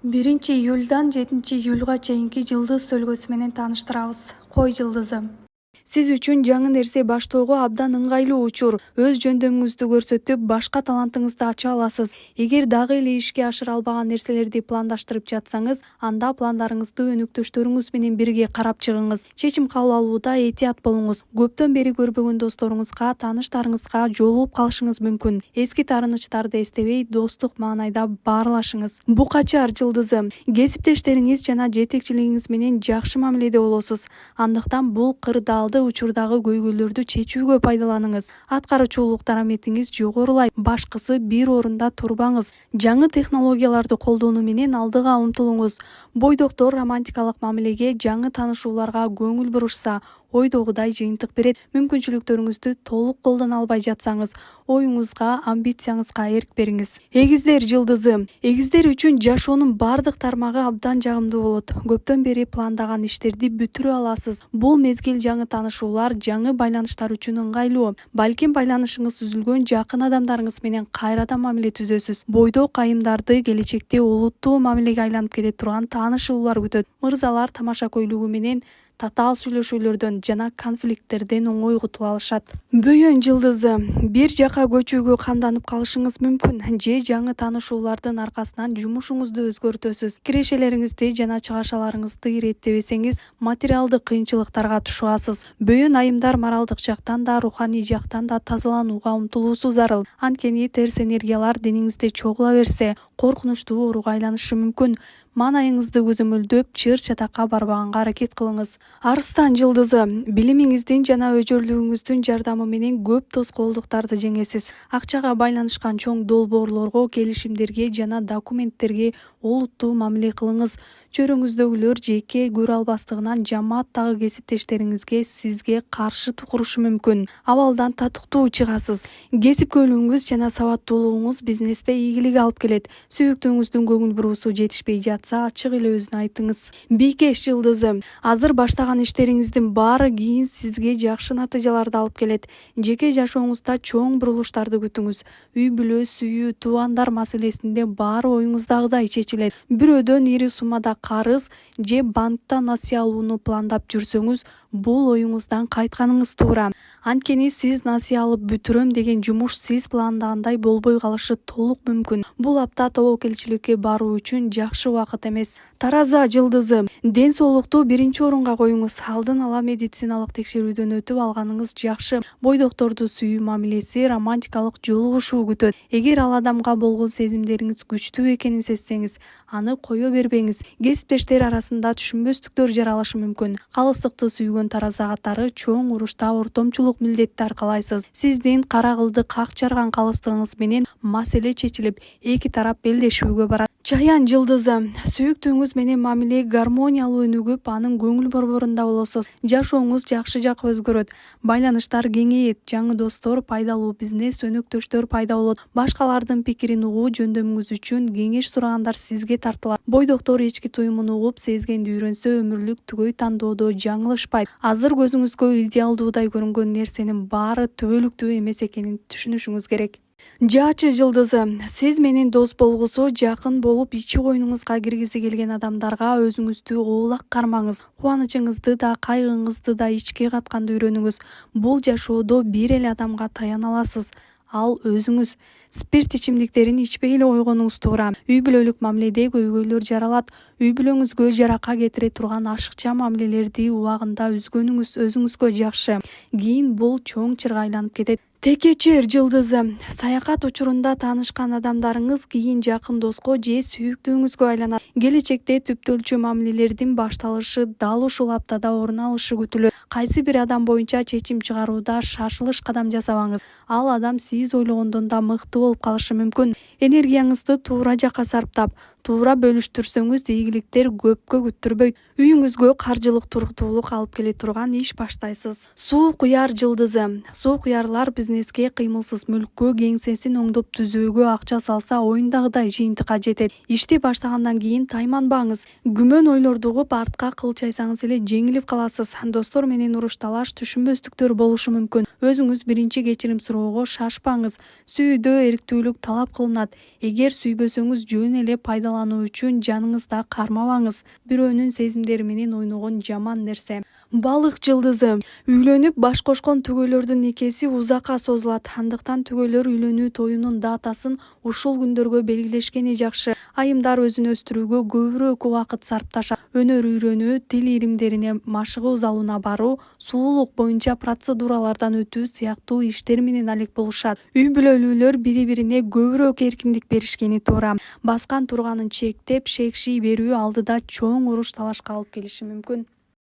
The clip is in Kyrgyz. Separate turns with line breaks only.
1-июльдан 7-июльга чейинки жылдыз төлгөсү менен тааныштырабыз. Кой жылдызы. Сиз үчүн жаңы нерсе баштоого абдан ыңгайлуу учур. Өз жөндөмүңүздү көрсөтүп, башка талантыңызды ача аласыз. Эгер дагы эле ишке ашыра албаган нерселерди пландаштырып жатсаңыз, анда пландарыңызды өнөктөштөрүңүз менен бирге карап чыгыңыз. Чечим кабыл алууда этият болуңуз. Көптөн бери көрбөгөн досторуңузга, тааныштарыңызга жолугуп калышыңыз мүмкүн. Эски таарынычтарды эстебей, достук маанайда баарлашыңыз. Букачар жылдызы. Кесиптештериңиз жана жетекчилигиңиз менен жакшы мамиледе болосуз. Андыктан бул кырдаалды учурдагы көйгөйлөрдү чечүүгө пайдаланыңыз. Аткаруучулук дараметиңиз жогорулайт. Башкысы бир орунда турбаңыз. Жаңы технологияларды колдонуу менен алдыга умтулуңуз. Бойдоктор романтикалык мамилеге, жаңы таанышууларга көңүл бурушса, ойдогудай жыйынтык берет. Мүмкүнчүлүктөрүңүздү толук колдоно албай жатсаңыз, оюңузга, амбицияңызга эрк бериңиз. Эгиздер жылдызы. Эгиздер үчүн жашоонун бардык тармагы абдан жагымдуу болот. Көптөн бери пландаган иштерди бүтүрө аласыз. Бул мезгил жаңы таанышуулар, жаңы байланыштар үчүн ыңгайлуу. Балким байланышыңыз үзүлгөн жакын адамдарыңыз менен кайрадан мамиле түзөсүз. Бойдок айымдарды келечекте олуттуу мамилеге айланып кете турган таанышуулар күтөт. Мырзалар тамаша көйлөгү менен татаал сүйлөшүүлөрдөн жана конфликттерден оңой кутула алышат. Бөйөн жылдызы. Бир жака көчүүгө камданып калышыңыз мүмкүн. Же жаңы таанышуулардын аркасынан жумушуңузду өзгөртөсүз. Кирешелериңизди жана чыгашаларыңызды иреттебесеңиз, материалдык кыйынчылыктарга тушуасыз. Бөйөн айымдар моралдык жактан да, руханий жактан да тазаланууга умтулуусу зарыл. Анткени терс энергиялар денеңизде чогула берсе, коркунучтуу ооруга айланышы мүмкүн. Маанайыңызды көзөмөлдөп, чыр чатакка барбаганга аракет кылыңыз. Арстан жылдызы. Билимиңиздин жана өжөрлүгүңүздүн жардамы менен көп тоскоолдуктарды жеңесиз. Акчага байланышкан чоң долбоорлорго, келишимдерге жана документтерге олуттуу мамиле кылыңыз. Чөрөңүздөгүлөр жеке көрө албастыгынан жамааттагы кесиптештериңизге сизге каршы тукурушу мүмкүн. Абалдан татыктуу чыгасыз. Кесипкөйлүгүңүз жана сабаттуулугуңуз бизнесте ийгилик алып келет. Сүйүктүүңүздүн көңүл буруусу жетишпей жатса, ачык эле өзүн айтыңыз. Бийкеш жылдызы. Азыр баштаган иштериңиздин баары кийин сизге жакшы натыйжаларды алып келет. Жеке жашооңузда чоң бурулуштарды күтүңүз. Үй бүлө, сүйүү, туугандар маселесинде баары оюңуздагыдай чечилет. Бирөөдөн ири суммада карыз же банктан насыя алууну пландап жүрсөңүз, бул оюңуздан кайтканыңыз туура. Анткени сиз насыя алып бүтүрөм деген жумуш сиз пландагандай болбой калышы толук мүмкүн. Бул апта тобокелчиликке баруу үчүн жакшы убакыт эмес. Тараза жылдызы. Ден соолукту биринчи орунга коюңуз. Алдын ала медициналык текшерүүдөн өтүп алганыңыз жакшы. Бойдокторду сүйүү мамилеси, романтикалык жолугушуу күтөт. Эгер ал адамга болгон сезимдериңиз күчтүү экенин сезсеңиз, аны кое бербеңиз. Кесиптештер арасында түшүнбөстүктөр жаралышы мүмкүн. Калыстыкты сүйгөн тараза катары чоң урушта ортомчулук милдетти аркалайсыз. Сиздин кара кылды как жарган калыстыгыңыз менен маселе чечилип, эки тарап белдешүүгө барат. Чаян жылдызы. Сүйүктүүңүз менен мамиле гармониялуу өнүгүп, анын көңүл борборунда болосуз. Жашооңуз жакшы жакка өзгөрөт. Байланыштар кеңейет, жаңы достор, пайдалуу бизнес өнөктөштөр пайда болот. Башкалардын пикирин угуу, жөндөмүңүз үчүн кеңеш сурагандар сизге тартылат. Бойдоктор ички туюмун угуп, сезгенди үйрөнсө, өмүрлүк түгөй тандоодо жаңылышпайт. Азыр көзүңүзгө идеалдуудай көрүнгөн нерсенин баары түбөлүктүү эмес экенин түшүнүшүңүз керек. Жаачы жылдызы. Сиз менен дос болгусу, жакын болуп, ичи коюңузга киргизи келген адамдарга өзүңүздү оолак кармаңыз. Кубанычыңызды да, кайгыңызды да ичке катканды үйрөнүңүз. Бул жашоодо бир эле адамга таяна аласыз. Ал өзүңүз. Спирт ичимдиктерин ичпей эле койгонуңуз туура. Үй бүлөлүк мамиледе көйгөйлөр жаралат. Үй бүлөңүзгө жарака кетире турган ашыкча мамилелерди убагында үзгөнүңүз өзүңүзгө жакшы. Кийин бул чоң чырга айланып кетет. Текечер жылдызы. Саякат учурунда таанышкан адамдарыңыз кийин жакын доско же сүйүктүүңүзгө айланат. Келечекте түптөлчү мамилелердин башталышы дал ушул аптада орун алышы күтүлөт. Кайсы бир адам боюнча чечим чыгарууда шашылыш кадам жасабаңыз. Ал адам сиз ойлогондон да мыкты болуп калышы мүмкүн. Энергияңызды туура жакка сарптап, туура бөлүштүрсөңүз, ийгиликтер көпкө күттүрбөйт. Үйүңүзгө каржылык туруктуулук алып келе турган иш баштайсыз. Суу куяр жылдызы. Суу куярлар бизнес бизнеске, кыймылсыз мүлккө, кеңсесин оңдоп түзүүгө акча салса оюндагыдай жыйынтыкка жетет. Ишти баштагандан кийин тайманбаңыз. Күмөн ойлорду угуп артка кылчайсаңыз эле жеңилип каласыз. Достор менен уруш талаш түшүнбөстүктөр болушу мүмкүн. Өзүңүз биринчи кечирим суроого шашпаңыз. Сүйүүдө эриктүүлүк талап кылынат. Эгер сүйбөсөңүз жөн эле пайдалануу үчүн жаныңызда кармабаңыз. Бирөөнүн сезимдери менен ойногон жаман нерсе. Балык жылдызы. Үйлөнүп баш кошкон түгөлөрдүн никеси узакка созулат. Андыктан түгөлөр үйлөнүү тоюнун датасын ушул күндөргө белгилешкени жакшы. Айымдар өзүн өстүрүүгө көбүрөөк убакыт сарпташат. Өнөр үйрөнүү, тил иримдерине машыгуу залына баруу, сулуулук боюнча процедуралардан өтүү сыяктуу иштер менен алек болушат. Үй бүлөлүүлөр бири-бирине көбүрөөк эркиндик беришкени туура. Баскан турганын чектеп, шекший берүү алдыда чоң уруш талашка алып келиши мүмкүн.